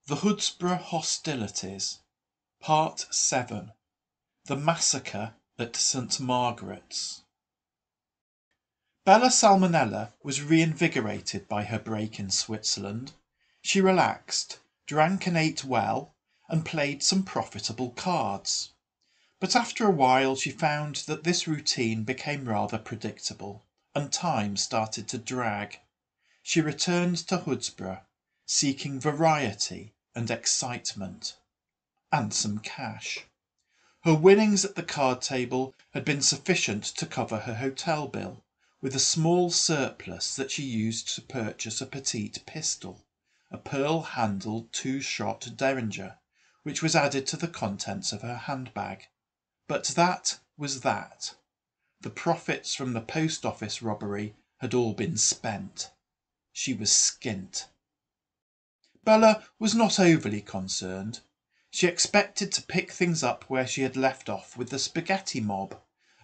The Hoodsbrough Hostilities, Part 7. The Massacre at St Margaret's. Bella Salmonella was reinvigorated by her break in Switzerland. She relaxed, drank and ate well, and played some profitable cards. But after a while she found that this routine became rather predictable, and time started to drag. She returned to Hoodsbrough, seeking variety and excitement, and some cash. Her winnings at the card table had been sufficient to cover her hotel bill, with a small surplus that she used to purchase a petite pistol, a pearl-handled 2-shot derringer, which was added to the contents of her handbag. But that was that. The profits from the post office robbery had all been spent. She was skint. Bella was not overly concerned. She expected to pick things up where she had left off with the spaghetti mob,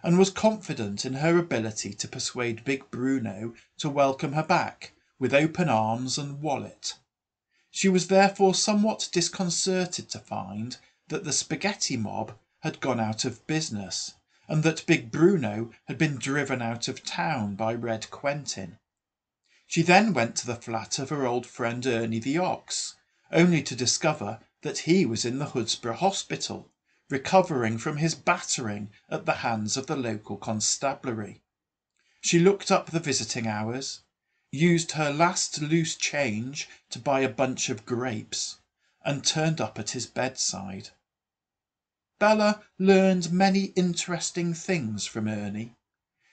and was confident in her ability to persuade Big Bruno to welcome her back with open arms and wallet. She was therefore somewhat disconcerted to find that the spaghetti mob had gone out of business, and that Big Bruno had been driven out of town by Red Quentin. She then went to the flat of her old friend Ernie the Ox, only to discover that he was in the Hoodsbrough Hospital, recovering from his battering at the hands of the local constabulary. She looked up the visiting hours, used her last loose change to buy a bunch of grapes, and turned up at his bedside. Bella learned many interesting things from Ernie.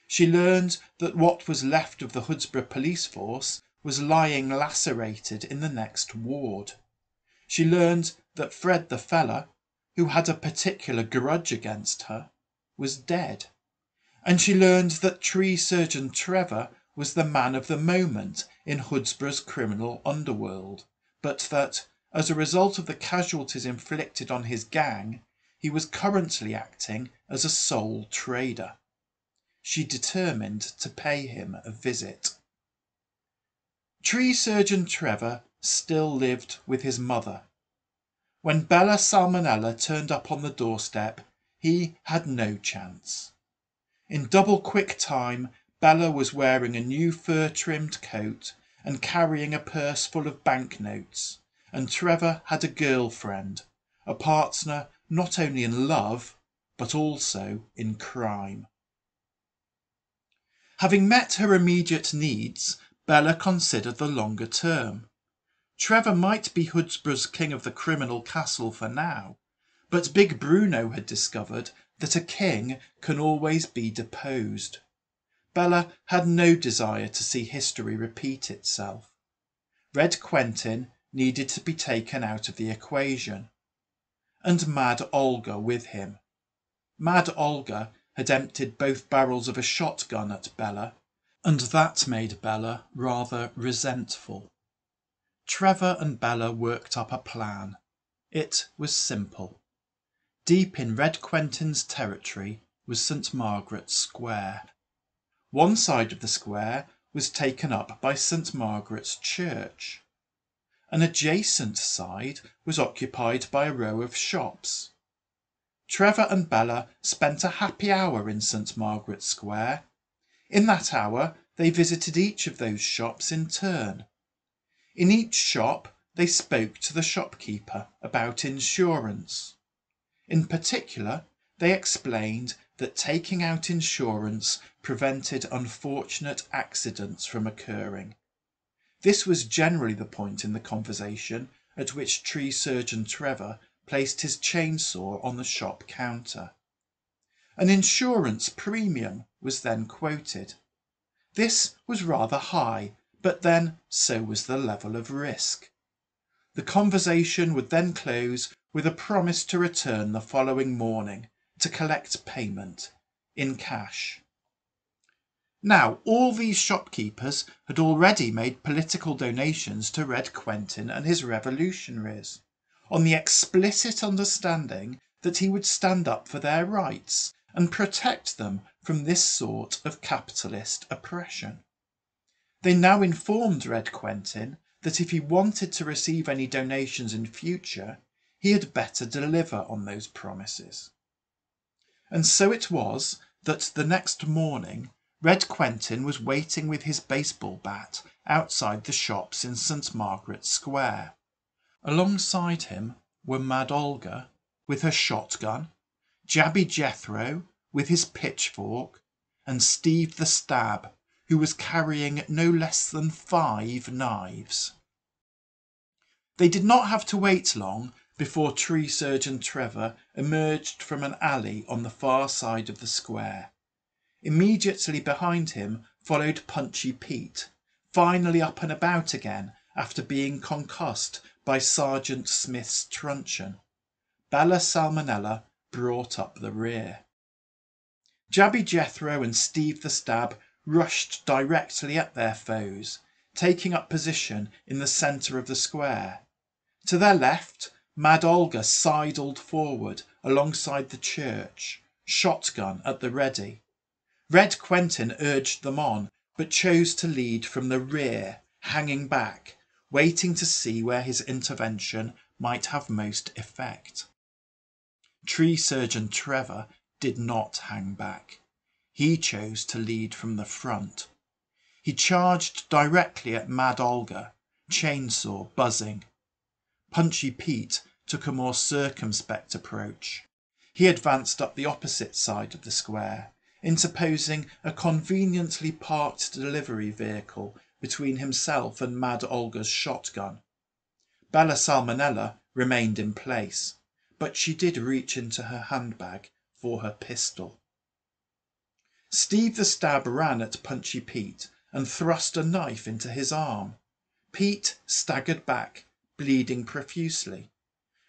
She learned that what was left of the Hoodsbrough police force was lying lacerated in the next ward. She learned that Fred the fella, who had a particular grudge against her, was dead. And she learned that Tree Surgeon Trevor was the man of the moment in Hoodsborough's criminal underworld, but that, as a result of the casualties inflicted on his gang, he was currently acting as a sole trader. She determined to pay him a visit. Tree Surgeon Trevor still lived with his mother. When Bella Salmonella turned up on the doorstep, he had no chance. In double quick time, Bella was wearing a new fur-trimmed coat and carrying a purse full of banknotes, and Trevor had a girlfriend, a partner not only in love, but also in crime. Having met her immediate needs, Bella considered the longer term. Trevor might be Hoodsborough's king of the criminal castle for now, but Big Bruno had discovered that a king can always be deposed. Bella had no desire to see history repeat itself. Red Quentin needed to be taken out of the equation, and Mad Olga with him. Mad Olga had emptied both barrels of a shotgun at Bella, and that made Bella rather resentful. Trevor and Bella worked up a plan. It was simple. Deep in Red Quentin's territory was St Margaret Square. One side of the square was taken up by St Margaret's Church. An adjacent side was occupied by a row of shops. Trevor and Bella spent a happy hour in St Margaret Square. In that hour they visited each of those shops in turn. In each shop they spoke to the shopkeeper about insurance. In particular, they explained that taking out insurance prevented unfortunate accidents from occurring. This was generally the point in the conversation at which Tree Surgeon Trevor placed his chainsaw on the shop counter. An insurance premium was then quoted. This was rather high, but then so was the level of risk. The conversation would then close with a promise to return the following morning to collect payment in cash. Now, all these shopkeepers had already made political donations to Red Quentin and his revolutionaries, on the explicit understanding that he would stand up for their rights and protect them from this sort of capitalist oppression. They now informed Red Quentin that if he wanted to receive any donations in future, he had better deliver on those promises. And so it was that the next morning Red Quentin was waiting with his baseball bat outside the shops in St Margaret Square. Alongside him were Mad Olga with her shotgun, Jabby Jethro with his pitchfork, and Steve the Stab, who was carrying no less than 5 knives. They did not have to wait long before Tree Surgeon Trevor emerged from an alley on the far side of the square. Immediately behind him followed Punchy Pete, finally up and about again after being concussed by Sergeant Smith's truncheon. Bella Salmonella brought up the rear. Jabby Jethro and Steve the Stab rushed directly at their foes, taking up position in the centre of the square. To their left, Mad Olga sidled forward alongside the church, shotgun at the ready. Red Quentin urged them on, but chose to lead from the rear, hanging back, waiting to see where his intervention might have most effect. Tree Surgeon Trevor did not hang back. He chose to lead from the front. He charged directly at Mad Olga, chainsaw buzzing. Punchy Pete took a more circumspect approach. He advanced up the opposite side of the square, interposing a conveniently parked delivery vehicle between himself and Mad Olga's shotgun. Bella Salmonella remained in place, but she did reach into her handbag for her pistol. Steve the Stab ran at Punchy Pete and thrust a knife into his arm. Pete staggered back, bleeding profusely.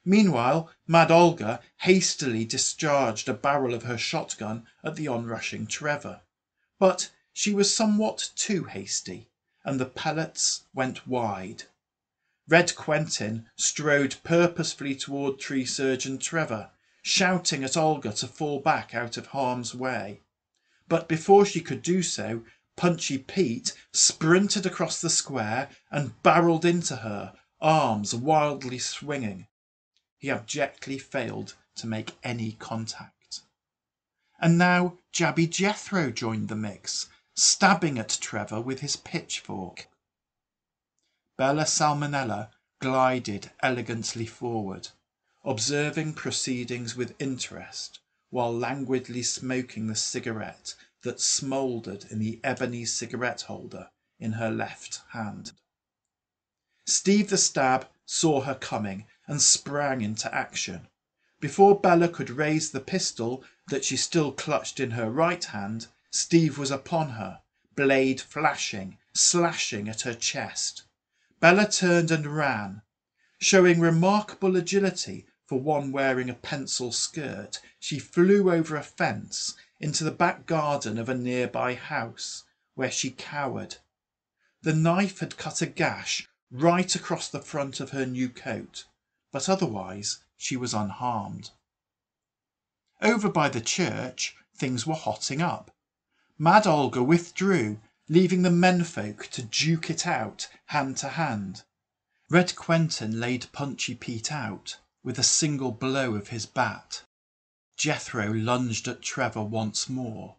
Meanwhile, Mad Olga hastily discharged a barrel of her shotgun at the onrushing Trevor. But she was somewhat too hasty, and the pellets went wide. Red Quentin strode purposefully toward Tree Surgeon Trevor, shouting at Olga to fall back out of harm's way. But before she could do so, Punchy Pete sprinted across the square and barreled into her, arms wildly swinging. He abjectly failed to make any contact. And now Jabby Jethro joined the mix, stabbing at Trevor with his pitchfork. Bella Salmonella glided elegantly forward, observing proceedings with interest, while languidly smoking the cigarette that smouldered in the ebony cigarette holder in her left hand. Steve the Stab saw her coming and sprang into action. Before Bella could raise the pistol that she still clutched in her right hand, Steve was upon her, blade flashing, slashing at her chest. Bella turned and ran. Showing remarkable agility for one wearing a pencil skirt, she flew over a fence into the back garden of a nearby house, where she cowered. The knife had cut a gash right across the front of her new coat, but otherwise she was unharmed. Over by the church, things were hotting up. Mad Olga withdrew, leaving the menfolk to duke it out hand to hand. Red Quentin laid Punchy Pete out with a single blow of his bat. Jethro lunged at Trevor once more,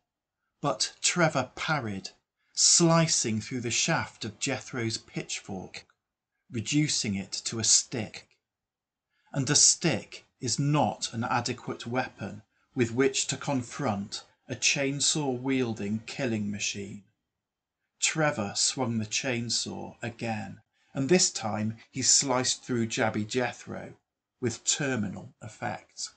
but Trevor parried, slicing through the shaft of Jethro's pitchfork, reducing it to a stick. And a stick is not an adequate weapon with which to confront a chainsaw-wielding killing machine. Trevor swung the chainsaw again, and this time he sliced through Jabby Jethro with terminal effect.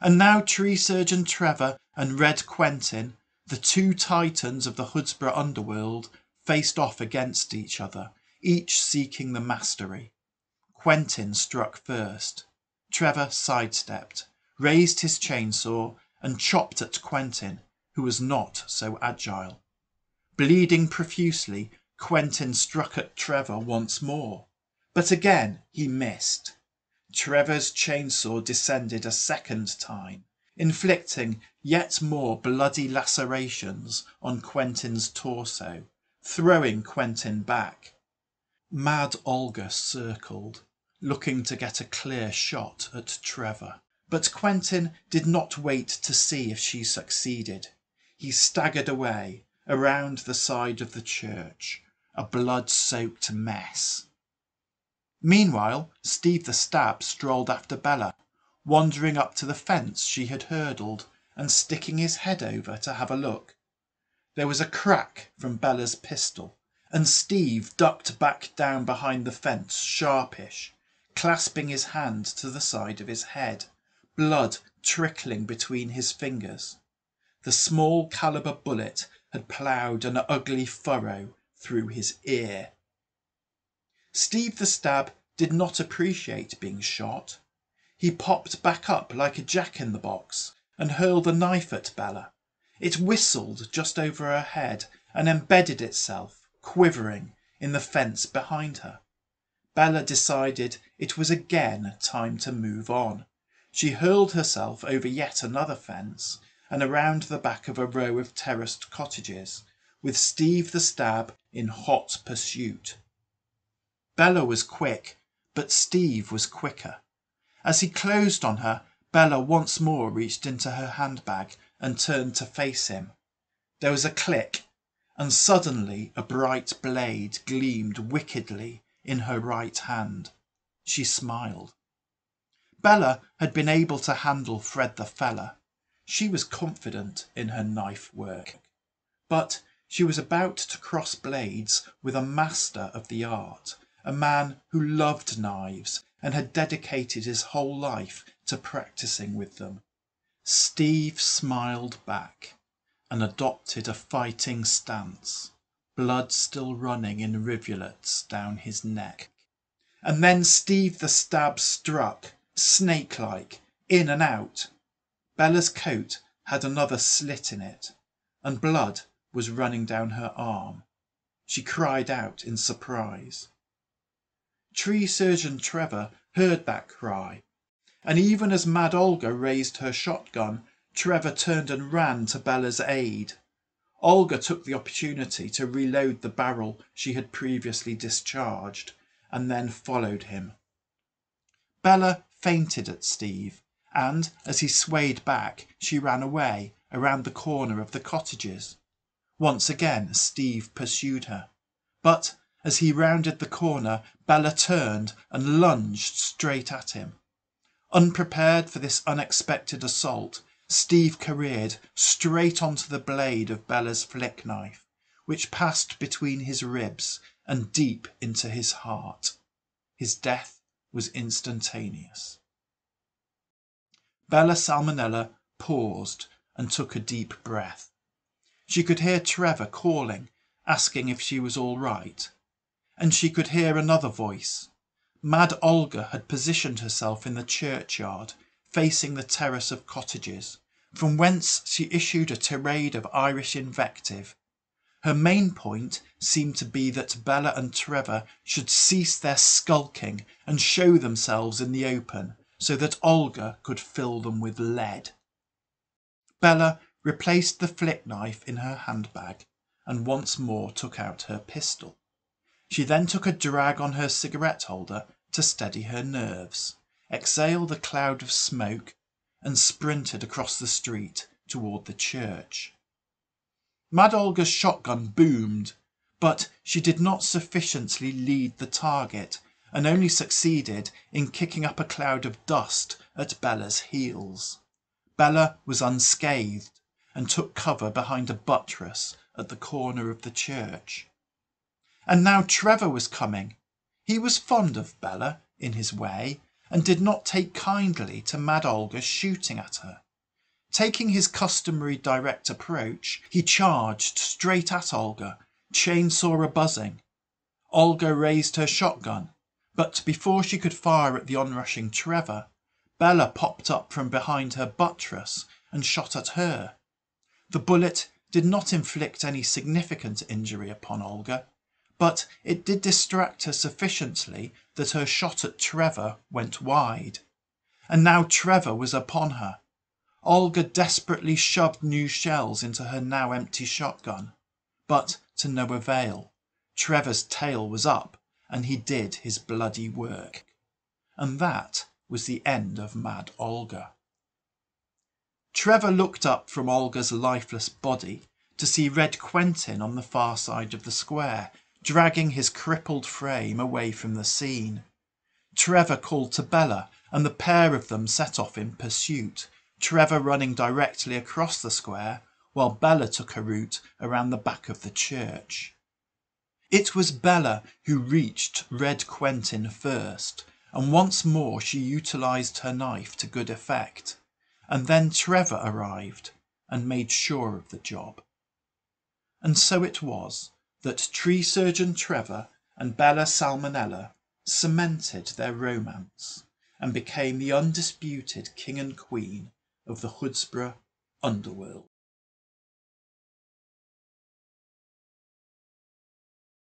And now Tree Surgeon Trevor and Red Quentin, the two titans of the Hoodsbrough underworld, faced off against each other, each seeking the mastery. Quentin struck first. Trevor sidestepped, raised his chainsaw, and chopped at Quentin, who was not so agile. Bleeding profusely, Quentin struck at Trevor once more, but again he missed. Trevor's chainsaw descended a second time, inflicting yet more bloody lacerations on Quentin's torso, throwing Quentin back. Mad Olga circled, looking to get a clear shot at Trevor. But Quentin did not wait to see if she succeeded. He staggered away, around the side of the church, a blood-soaked mess. Meanwhile, Steve the Stab strolled after Bella, wandering up to the fence she had hurdled and sticking his head over to have a look. There was a crack from Bella's pistol, and Steve ducked back down behind the fence, sharpish, clasping his hand to the side of his head, blood trickling between his fingers. The small caliber bullet had ploughed an ugly furrow through his ear. Steve the Stab did not appreciate being shot. He popped back up like a jack-in-the-box and hurled a knife at Bella. It whistled just over her head and embedded itself, quivering, in the fence behind her. Bella decided it was again time to move on. She hurled herself over yet another fence and around the back of a row of terraced cottages, with Steve the Stab in hot pursuit. Bella was quick, but Steve was quicker. As he closed on her, Bella once more reached into her handbag and turned to face him. There was a click, and suddenly a bright blade gleamed wickedly in her right hand. She smiled. Bella had been able to handle Fred the Feller. She was confident in her knife work. But she was about to cross blades with a master of the art, a man who loved knives and had dedicated his whole life to practicing with them. Steve smiled back and adopted a fighting stance, blood still running in rivulets down his neck. And then Steve the Stab struck, snake-like, in and out. Bella's coat had another slit in it, and blood was running down her arm. She cried out in surprise. Tree Surgeon Trevor heard that cry, and even as Mad Olga raised her shotgun, Trevor turned and ran to Bella's aid. Olga took the opportunity to reload the barrel she had previously discharged, and then followed him. Bella fainted at Steve, and as he swayed back, she ran away around the corner of the cottages. Once again Steve pursued her, but as he rounded the corner, Bella turned and lunged straight at him. Unprepared for this unexpected assault, Steve careered straight onto the blade of Bella's flick knife, which passed between his ribs and deep into his heart. His death was instantaneous. Bella Salmonella paused and took a deep breath. She could hear Trevor calling, asking if she was all right. And she could hear another voice. Mad Olga had positioned herself in the churchyard, facing the terrace of cottages, from whence she issued a tirade of Irish invective. Her main point seemed to be that Bella and Trevor should cease their skulking and show themselves in the open, so that Olga could fill them with lead. Bella replaced the flick knife in her handbag and once more took out her pistol. She then took a drag on her cigarette holder to steady her nerves, exhaled a cloud of smoke, and sprinted across the street toward the church. Mad Olga's shotgun boomed, but she did not sufficiently lead the target and only succeeded in kicking up a cloud of dust at Bella's heels. Bella was unscathed and took cover behind a buttress at the corner of the church. And now Trevor was coming. He was fond of Bella, in his way, and did not take kindly to Mad Olga shooting at her. Taking his customary direct approach, he charged straight at Olga, chainsaw a-buzzing. Olga raised her shotgun, but before she could fire at the onrushing Trevor, Bella popped up from behind her buttress and shot at her. The bullet did not inflict any significant injury upon Olga, but it did distract her sufficiently that her shot at Trevor went wide. And now Trevor was upon her. Olga desperately shoved new shells into her now empty shotgun, but to no avail. Trevor's tail was up, and he did his bloody work. And that was the end of Mad Olga. Trevor looked up from Olga's lifeless body to see Red Quentin on the far side of the square, dragging his crippled frame away from the scene. Trevor called to Bella, and the pair of them set off in pursuit, Trevor running directly across the square, while Bella took a route around the back of the church. It was Bella who reached Red Quentin first, and once more she utilised her knife to good effect, and then Trevor arrived and made sure of the job. And so it was that Tree Surgeon Trevor and Bella Salmonella cemented their romance and became the undisputed king and queen of the Hoodsbrough underworld.